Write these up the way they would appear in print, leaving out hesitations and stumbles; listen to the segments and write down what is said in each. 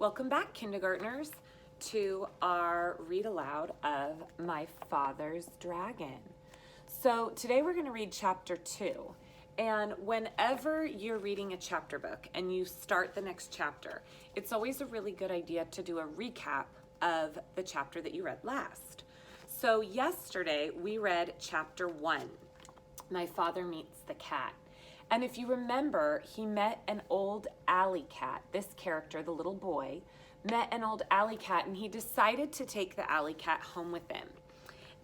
Welcome back, kindergartners, to our read aloud of My Father's Dragon. So today we're going to read chapter 2. And whenever you're reading a chapter book and you start the next chapter, it's always a really good idea to do a recap of the chapter that you read last. So yesterday we read chapter 1, My Father Meets the Cat. And if you remember, he met an old alley cat. This character, the little boy, met an old alley cat, and he decided to take the alley cat home with him.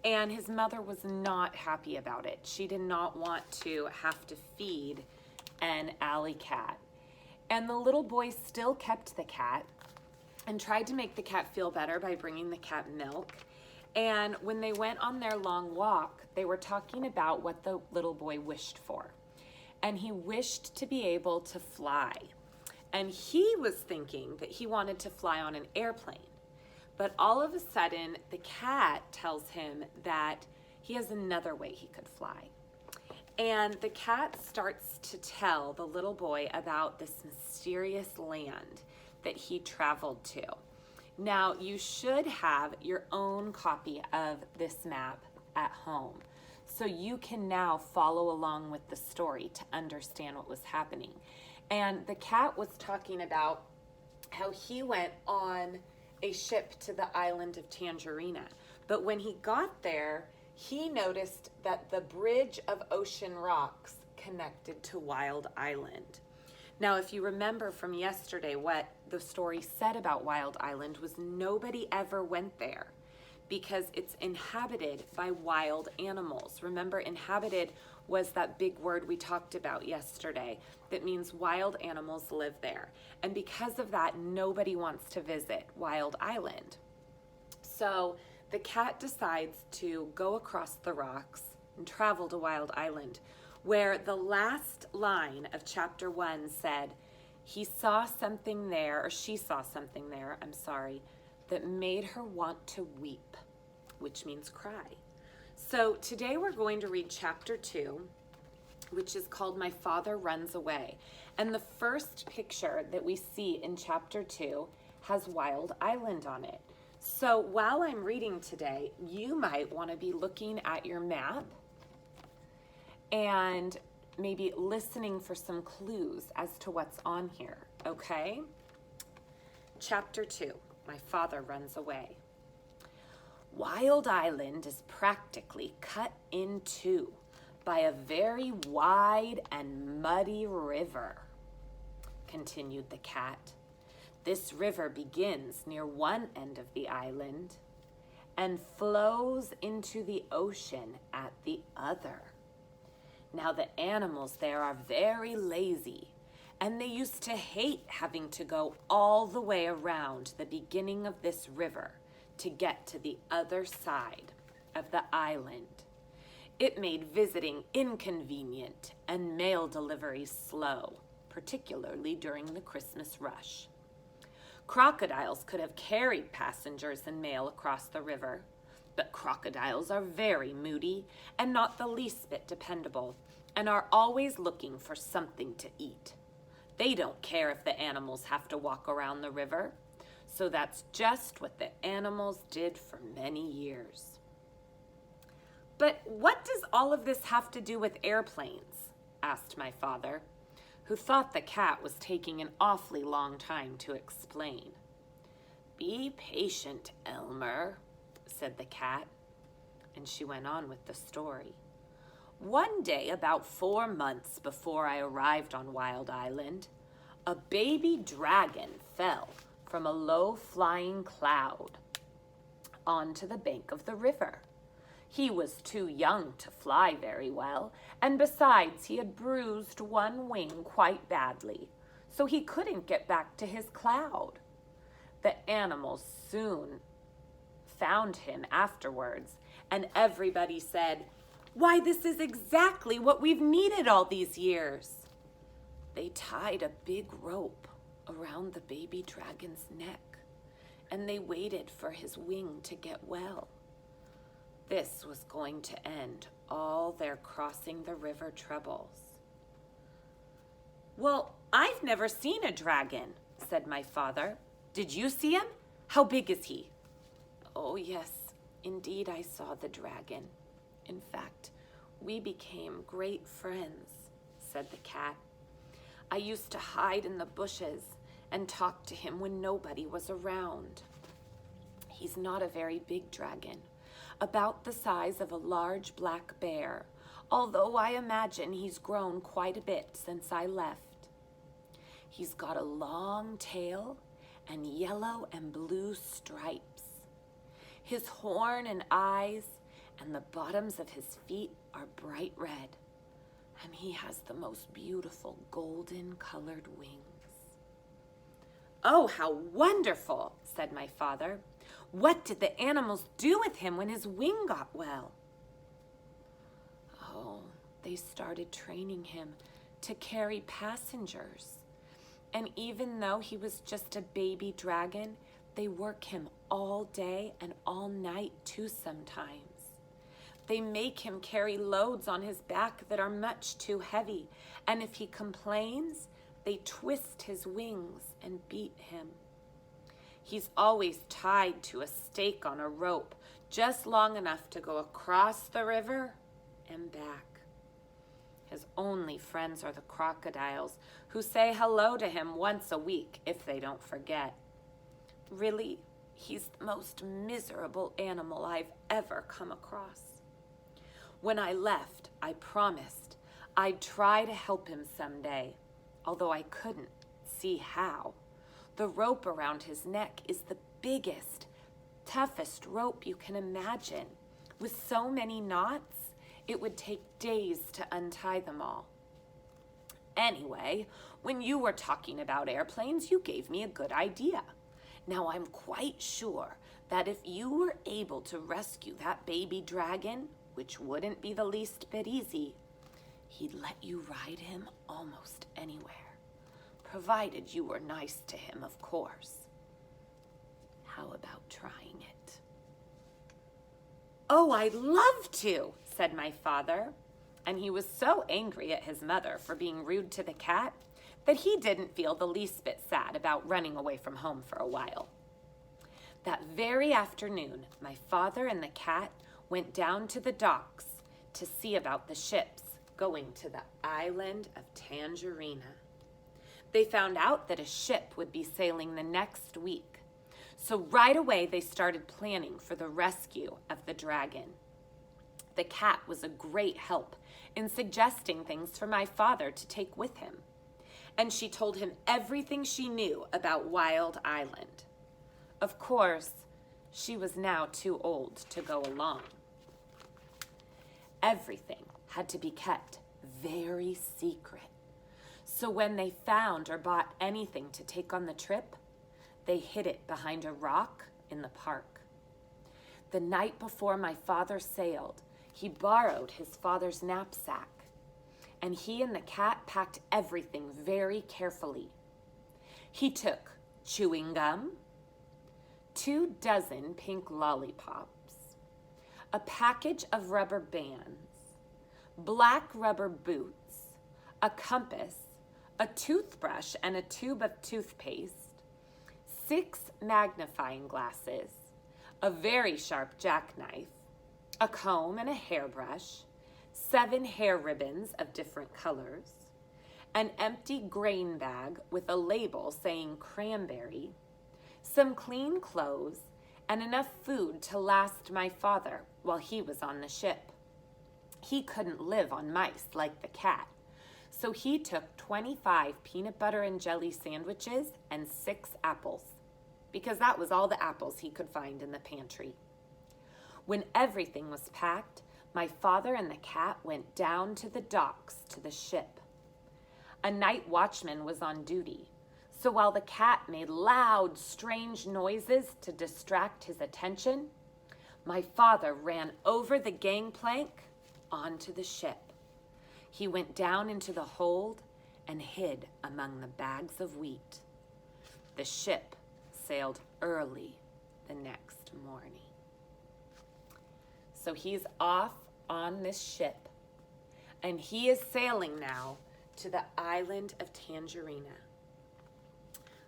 And his mother was not happy about it. She did not want to have to feed an alley cat. And the little boy still kept the cat and tried to make the cat feel better by bringing the cat milk. And when they went on their long walk, they were talking about what the little boy wished for. And he wished to be able to fly. And he was thinking that he wanted to fly on an airplane. But all of a sudden, the cat tells him that he has another way he could fly. And the cat starts to tell the little boy about this mysterious land that he traveled to. Now, you should have your own copy of this map at home, so you can now follow along with the story to understand what was happening. And the cat was talking about how he went on a ship to the island of Tangerina. But when he got there, he noticed that the bridge of ocean rocks connected to Wild Island. Now, if you remember from yesterday, what the story said about Wild Island was nobody ever went there, because it's inhabited by wild animals. Remember, inhabited was that big word we talked about yesterday that means wild animals live there. And because of that, nobody wants to visit Wild Island. So the cat decides to go across the rocks and travel to Wild Island, where the last line of chapter 1 said, he saw something there, or she saw something there, that made her want to weep, which means cry. So today we're going to read chapter 2, which is called My Father Runs Away. And the first picture that we see in chapter 2 has Wild Island on it. So while I'm reading today, you might want to be looking at your map and maybe listening for some clues as to what's on here, okay? Chapter 2, My Father Runs Away. Wild Island is practically cut in two by a very wide and muddy river, continued the cat. This river begins near one end of the island and flows into the ocean at the other. Now, the animals there are very lazy, and they used to hate having to go all the way around the beginning of this river to get to the other side of the island. It made visiting inconvenient and mail deliveries slow, particularly during the Christmas rush. Crocodiles could have carried passengers and mail across the river, but crocodiles are very moody and not the least bit dependable, and are always looking for something to eat. They don't care if the animals have to walk around the river, so that's just what the animals did for many years. But what does all of this have to do with airplanes? Asked my father, who thought the cat was taking an awfully long time to explain. Be patient, Elmer, said the cat, and she went on with the story. One day, about 4 months before I arrived on Wild Island, a baby dragon fell from a low-flying cloud onto the bank of the river. He was too young to fly very well, and besides, he had bruised one wing quite badly, so he couldn't get back to his cloud. The animals soon found him afterwards, and everybody said, "Why, this is exactly what we've needed all these years." They tied a big rope around the baby dragon's neck, and they waited for his wing to get well. This was going to end all their crossing the river troubles. "Well, I've never seen a dragon," said my father. Did you see him? How big is he?" "Oh, yes, indeed I saw the dragon. In fact, we became great friends," said the cat. "I used to hide in the bushes and talk to him when nobody was around. He's not a very big dragon, about the size of a large black bear, although I imagine he's grown quite a bit since I left. He's got a long tail and yellow and blue stripes. His horn and eyes and the bottoms of his feet are bright red, and he has the most beautiful golden colored wings." "Oh, how wonderful," said my father. "What did the animals do with him when his wing got well?" "Oh, they started training him to carry passengers. And even though he was just a baby dragon, they work him all day and all night too sometimes. They make him carry loads on his back that are much too heavy, and if he complains, they twist his wings and beat him. He's always tied to a stake on a rope, just long enough to go across the river and back. His only friends are the crocodiles, who say hello to him once a week if they don't forget. Really, he's the most miserable animal I've ever come across. When I left, I promised I'd try to help him someday, although I couldn't see how. The rope around his neck is the biggest, toughest rope you can imagine. With so many knots, it would take days to untie them all. Anyway, when you were talking about airplanes, you gave me a good idea. Now I'm quite sure that if you were able to rescue that baby dragon, which wouldn't be the least bit easy, he'd let you ride him almost anywhere, provided you were nice to him, of course. How about trying it?" "Oh, I'd love to," said my father, and he was so angry at his mother for being rude to the cat that he didn't feel the least bit sad about running away from home for a while. That very afternoon, my father and the cat went down to the docks to see about the ships going to the island of Tangerina. They found out that a ship would be sailing the next week, so right away they started planning for the rescue of the dragon. The cat was a great help in suggesting things for my father to take with him, and she told him everything she knew about Wild Island. Of course, she was now too old to go along. Everything had to be kept very secret, so when they found or bought anything to take on the trip, they hid it behind a rock in the park. The night before my father sailed, he borrowed his father's knapsack, and he and the cat packed everything very carefully. He took chewing gum, 24 pink lollipops, a package of rubber bands, black rubber boots, a compass, a toothbrush and a tube of toothpaste, 6 magnifying glasses, a very sharp jackknife, a comb and a hairbrush, 7 hair ribbons of different colors, an empty grain bag with a label saying cranberry, some clean clothes, and enough food to last my father while he was on the ship. He couldn't live on mice like the cat, so he took 25 peanut butter and jelly sandwiches and 6 apples, because that was all the apples he could find in the pantry. When everything was packed, my father and the cat went down to the docks to the ship. A night watchman was on duty, so while the cat made loud, strange noises to distract his attention, my father ran over the gangplank onto the ship. He went down into the hold and hid among the bags of wheat. The ship sailed early the next morning. So he's off on this ship, and he is sailing now to the island of Tangerina.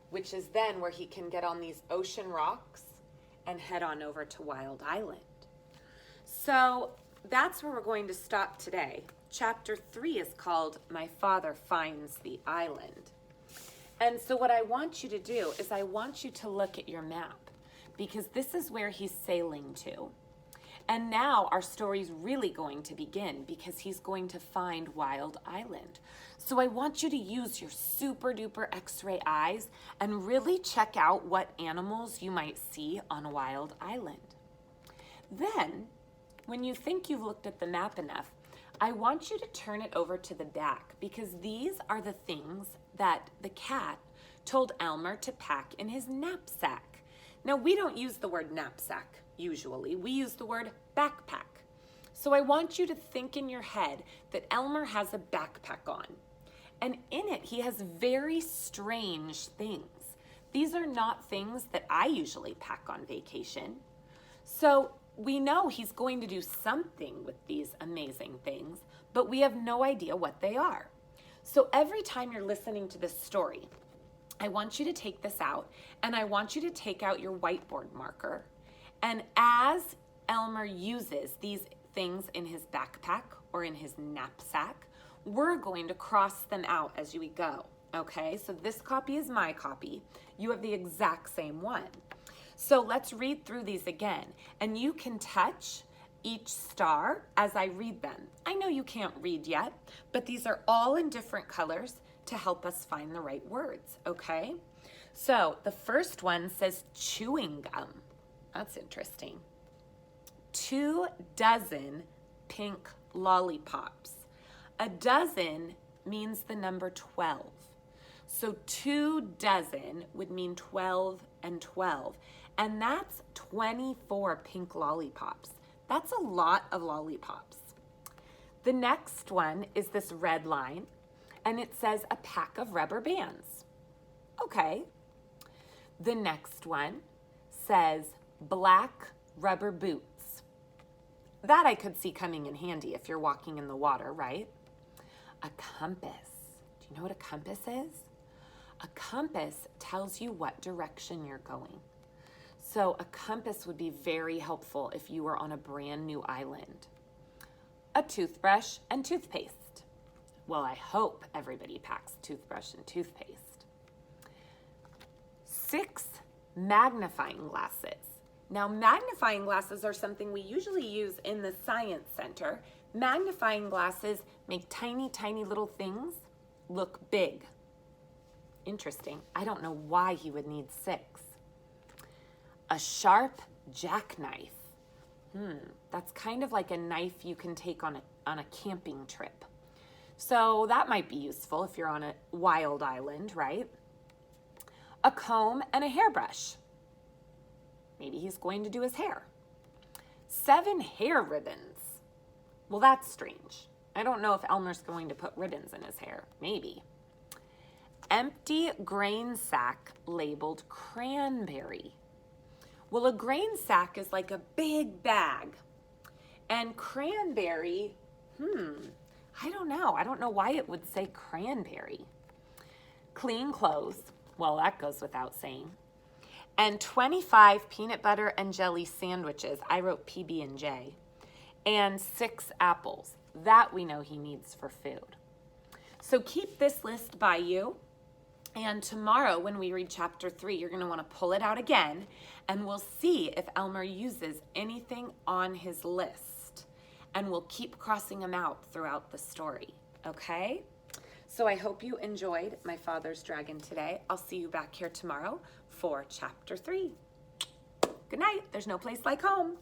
which is then where he can get on these ocean rocks and head on over to Wild Island. So that's where we're going to stop today. Chapter 3 is called My Father Finds the Island. And so what I want you to do is I want you to look at your map, because this is where he's sailing to. And now our story's really going to begin, because he's going to find Wild Island. So I want you to use your super duper X-ray eyes and really check out what animals you might see on Wild Island. Then, when you think you've looked at the map enough, I want you to turn it over to the back, because these are the things that the cat told Elmer to pack in his knapsack. Now, we don't use the word knapsack usually. We use the word backpack. So I want you to think in your head that Elmer has a backpack on. And in it, he has very strange things. These are not things that I usually pack on vacation. So we know he's going to do something with these amazing things, but we have no idea what they are. So every time you're listening to this story, I want you to take this out, and I want you to take out your whiteboard marker. And as Elmer uses these things in his backpack or in his knapsack, we're going to cross them out as we go, okay? So this copy is my copy. You have the exact same one. So let's read through these again, and you can touch each star as I read them. I know you can't read yet, but these are all in different colors to help us find the right words, okay? So the first one says chewing gum. That's interesting. 24 pink lollipops. A dozen means the number 12. So 24 would mean 12 and 12. And that's 24 pink lollipops. That's a lot of lollipops. The next one is this red line, and it says a pack of rubber bands. Okay. The next one says black rubber boots. That I could see coming in handy if you're walking in the water, right? A compass. Do you know what a compass is? A compass tells you what direction you're going. So a compass would be very helpful if you were on a brand new island. A toothbrush and toothpaste. Well, I hope everybody packs toothbrush and toothpaste. 6 magnifying glasses. Now, magnifying glasses are something we usually use in the science center. Magnifying glasses make tiny, tiny little things look big. Interesting. I don't know why he would need 6. A sharp jackknife. That's kind of like a knife you can take on a camping trip. So that might be useful if you're on a wild island, right? A comb and a hairbrush. Maybe he's going to do his hair. 7 hair ribbons. Well, that's strange. I don't know if Elmer's going to put ribbons in his hair. Maybe. Empty grain sack labeled cranberry. Well, a grain sack is like a big bag. And cranberry, I don't know. I don't know why it would say cranberry. Clean clothes. Well, that goes without saying. And 25 peanut butter and jelly sandwiches. I wrote PB&J. And 6 apples. That we know he needs for food. So keep this list by you. And tomorrow when we read chapter 3, you're going to want to pull it out again. And we'll see if Elmer uses anything on his list. And we'll keep crossing them out throughout the story. Okay? So I hope you enjoyed My Father's Dragon today. I'll see you back here tomorrow for chapter 3. Good night. There's no place like home.